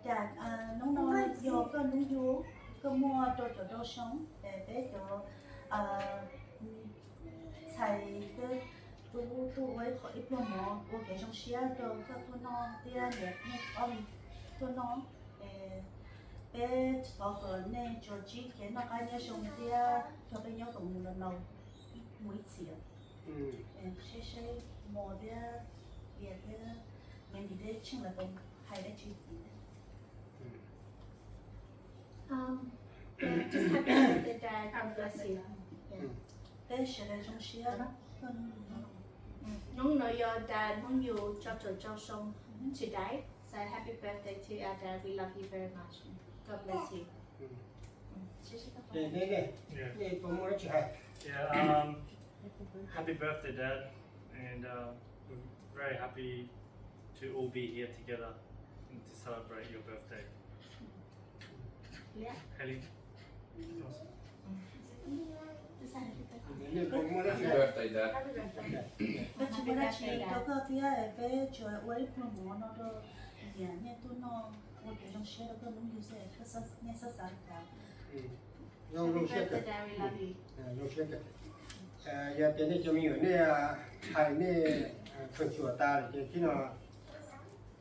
cả nó vô có nó vô có mua đồ sống để bé đồ xài cái tôi với khỏi ít mỏ của cái trong xe đồ các tôi nó tia đẹp nhất tôi nó bé có hở nên cho chị cái nó ai nhớ xong tia cho bé nhớ tổng lần đầu mũi xỉa sẽ mỏ tia tia mình đi đây chừng là tổng hay đấy chị just happy birthday, Dad. God bless you. bé sẽ là trong xe đó Nung know your dad, nung you cho song today. So happy birthday to our dad. We love you very much. God bless you. Yeah, happy birthday, Dad, and we're very happy to all be here together and to celebrate your birthday. Yeah. Haley? Happy birthday, Dad. Happy birthday. bé chỉ biết chị có tia bé chờ với nó mỏ nó đó nhà nhà tôi nó của cái trong xe đó có đúng như thế cái sắc nghe sắc sáng cả Happy birthday, Dad. We love you. giờ tiền này cho mình ở đây hay này phần sửa ta thì khi nào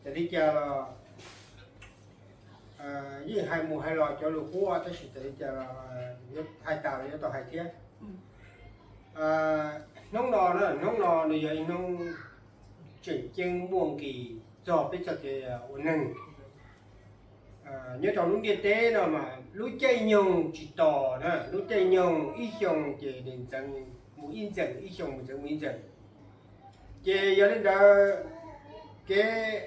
จะได้จะยิ่งให้หมู่ให้รอจะรู้ว่าจะสิจะได้จะให้ตาเลยต่อให้เทียน้องนอเนอะน้องนอเนี่ยยังน้องเจ๋งม่วงกี่จอบไปจากวันนึงnhớ trong lúc đi tế nào mà lúc chơi nhung chỉ tỏ nè lúc chơi nhung ít xong chỉ đến chân mũi in chân ít xong một chân mũi in chân chỉ giờ đến đó cái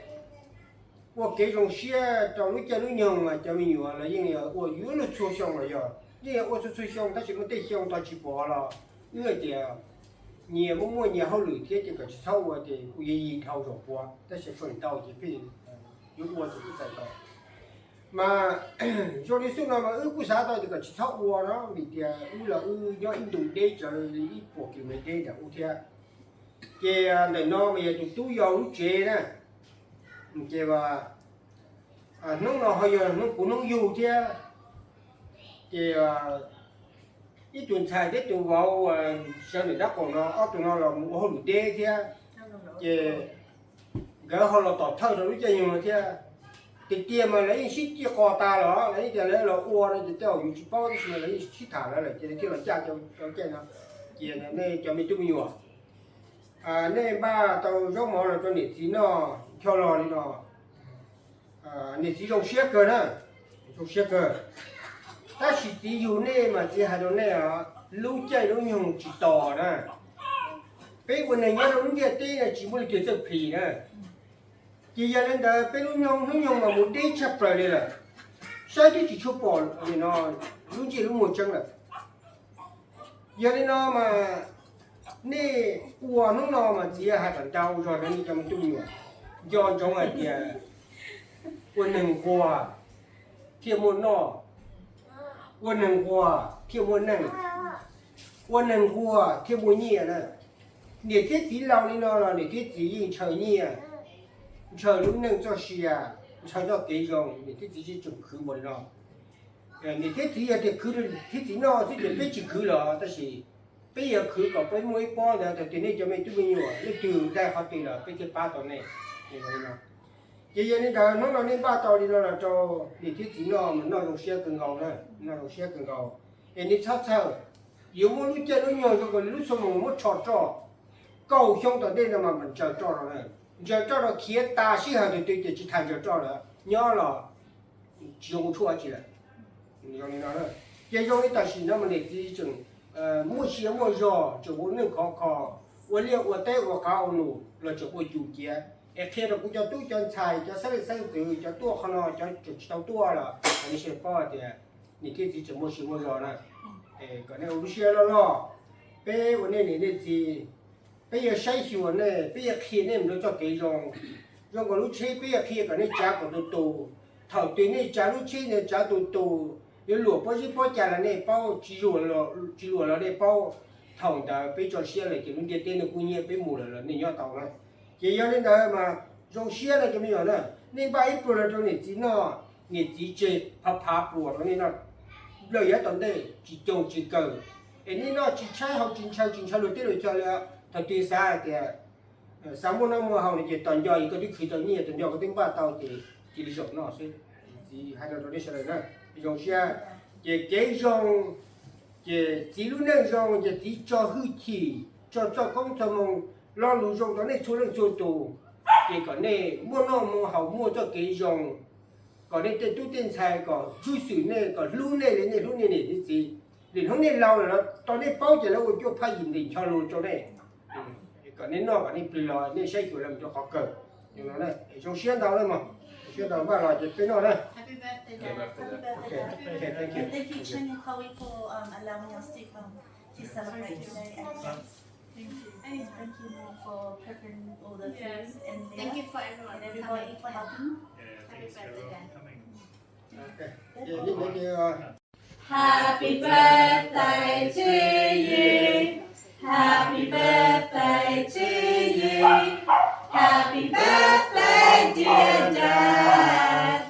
qua cái trong xe trong lúc chơi lúc nhung mà cho mình nhiều là như là qua dưới lúc chua xong rồi giờ như là qua chua xong ta chỉ có tay xong ta chỉ bỏ là như là thì nhiều mua nhiều hậu lửa thế thì cái sau thì cũng gì thâu rồi qua ta sẽ phần tàu chỉ phải dùng qua thì cái giải tàu mà cho đến lúc nào mà cứ sao đó thì cái chỉ tháo qua nó vì thì là do in đủ đây cho ít bộ kiểu này đây là ok cái để nó bây giờ tụi tôi giàu lúc chế nè cái và nó hồi giờ nó cũng nó dù thế cái ít tuần xài thế tụi vào sau này đất còn nó tụi nó là một hồi đê thế cái gỡ họ là tọt thâu rồi lúc chơi nhiều thế thì tiền mà lấy xít chia cò ta đó lấy tiền lấy là uo nó chỉ tiêu dùng chỉ bao thì lấy xít thả ra là chỉ tiêu là cha cho cái nó tiền này cho mình chung nhiều này ba tàu giống mỏ là cho nịt xí nó theo lò đi nó nịt xí trong xe cơ đó trong xe cơ ta chỉ dùng này mà chỉ hai đồ này lúc chơi lúc dùng chỉ tỏ đó cái vấn này nhớ lúc kia tí là chỉ muốn kiểu sự phì đó chỉ giờ lên đó bên nó nhung mà muốn đi chập rồi đây là sai thì chỉ chụp bỏ thì nó lúc chỉ lúc một chân là giờ đây nó mà nè qua nó mà chỉ hai thằng trâu rồi nó đi cho mình chung nhiều do trong này thì quân hừng qua thiên môn nó quân hừng qua thiên môn nè quân hừng qua thiên môn nhẹ nè để thiết chỉ lâu đi nó là để thiết chỉ trời nhẹ chờ lúc nâng cho xìa chờ cho cái dòng để thiết chỉ chụp khử một nó để thiết chỉ thì khử thiết chỉ nó thì để biết chỉ khử là ta chỉ bây giờ khử có cái mũi bò là từ này cho mình chú nhiều nó từ đây họ từ là cái ba tàu này như vậy nó bây giờ này là nó nên ba tàu đi nó là cho để thiết chỉ nó mình nó dùng xe cần gầu này nó dùng xe cần gầu để đi sát sao nếu muốn lúc chơi lúc nhiều cho còn lúc xong mình muốn chọt cho cầu xong tới đây là mà mình chờ cho rồi này giờ cho nó kia ta sĩ hàng thì tôi chỉ thành giờ cho là nhớ là chỉ dùng chua chỉ là dùng nó rồi giờ dùng cái ta sĩ nó mình để chỉ chừng mua xe mua giò chỉ muốn nước khó我练我带我搞路了就会纠结khi đó cũng cho tôi cho xài cho sáng từ cho tôi không nó cho tao tôi là anh sẽ bỏ thì những cái gì chỉ mua xe mua giò này cái này lúc xe lo bây vấn đề này gì bây giờ sai hiểu này bây giờ khi này mình cho cái dùng còn lúc chơi bây giờ khi cái này giá của tôi thầu tiền này giá lúc chơi này giá tôi nếu lúa bao nhiêu bao giá là này bao chỉ lúa là này bao thầu đã bây giờ xe này thì mình đi tiền nó cũng nhiều bây mù là này nhớ tàu này chỉ do nên là mà trong xe này cái mình nói này nên ba ít rồi là trong này chỉ nó nhiệt chỉ chế phá bùa đó nên nó lời ở tận đây chỉ trông chỉ cầu nên nó chỉ trái học chính trái rồi tới rồi cho là thật tuyệt xa thì sáng hôm nay mua hàng thì toàn do cái thứ khi toàn nhiều toàn do cái tiếng ba tàu thì đi rộng nó sẽ thì hai đứa đi sẽ là dùng xe thì cái dùng thì chỉ lúc này dùng thì chỉ cho hư chỉ cho công cho mong lo lũ dùng đó này số lượng số tù thì còn này mua nó mua hậu mua cho cái dùng còn đây tên tu tiên sai còn chui sử này còn lũ này thì gì thì hôm nay lâu rồi nó tao này bao giờ nó cho phải nhìn định cho lũ cho này còn nên nó còn nên bị lòi nên xây của làm cho khó cờ nhưng nó này trong xuyên đầu đây mà xuyên đầu ba lòi thì cái nó đây. Happy birthday, Dad. Happy birthday. Okay, thank you. And thank you, Chen and Chloe, for allowing us to come to celebrate today. And thank you for preparing all the food and Thank you for everyone. and everybody for helping. Yeah, thanks everyone for coming. Okay. Yeah, thank you. Happy birthday to you. Happy birthday to you. Happy birthday, dear Dad.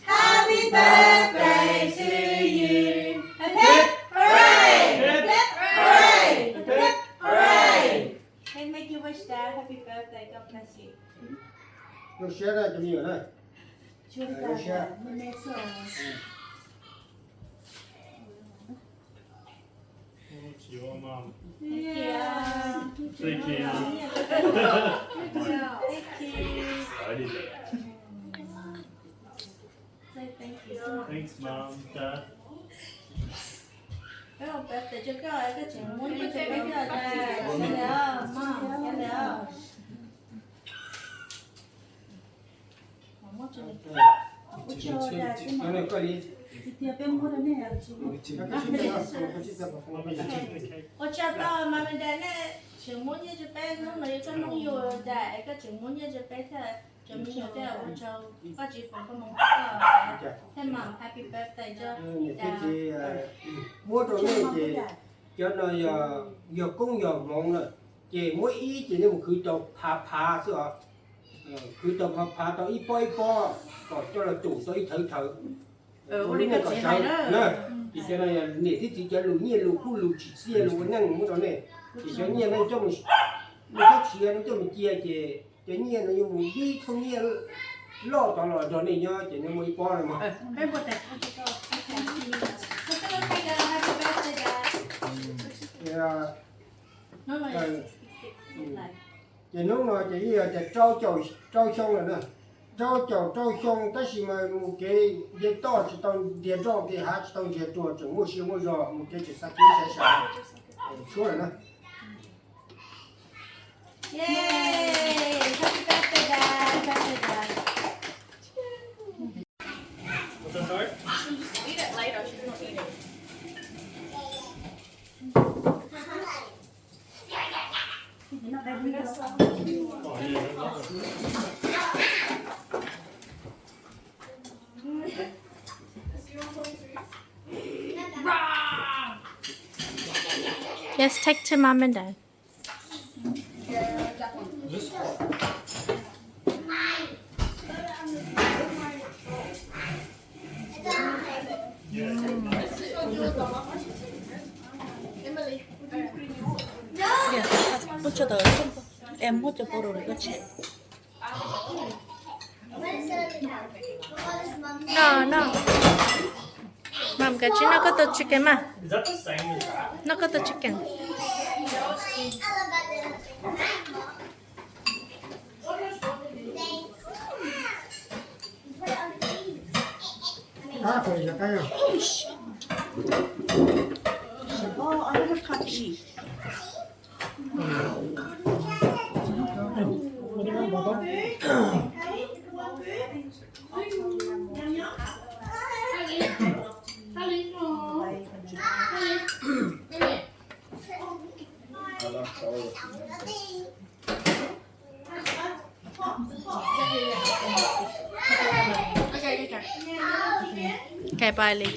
Happy birthday to you. Hip hip hooray! Hip hip hooray! Hip hip hooray! Can I make you wish Dad happy birthday? God bless you. Nó share ra cho nhiều này. Chúng ta mình sẽ It's your mum. Thank you. Thank you. Thank you. Say thank you so much. Thanks, Mum, Dad. Cái hộp birthday cho cái chuyện muốn cho cái bây giờ đây. Hello, mom. Hello. Nó này có đi. thì bên mua này là chú. Ủa cha tao mà mình đây nè, chuyện muốn như chụp bé nó lấy cái nông yêu đại cái chuyện muốn như chụp bé thì chuyện mình cái ở châu phát triển phòng công cái thêm mà happy birthday cho Thì mua đồ này thì cho nó giờ công giờ mong rồi. Thì mỗi ý thì nó một khử tộc phá sữa. Khử tộc phá tao ít po còn cho là chủ số ít thử. Udah kecil ada. Nah, di sana ya ni ti chỉ lu ni lu ku lu chỉ xe lu nang mu đó này. Thì cho ni nó cho mình nó chia nó cho mình chia thì ni nó dùng đi không ni lo tao lo cho này nhá thì nó mới qua rồi mà. Cái bột này. happy birthday dad. Thì Nó là thì nó nói chỉ trao xong rồi nè. Trao xong tất nhiên mà một cái to chỉ tao điện trao cái hạt tao điện trao chỉ mua xíu mua rồi một cái chỉ sắp cái sẽ số rồi nè. Yay! Happy birthday dad! Birthday dad! What's that, sorry? She'll just eat it later. She's not eating. Nó cái gì đó. Oh, yeah. Yes, take to mom and dad. This Hút cho tớ. Em hút cho cô rồi có trẻ. No. Mom got you. No, got the chicken, ma. is that the same as that? No, got the chicken. Phải là cái anh hút thật gì? Okay, bye, Lee.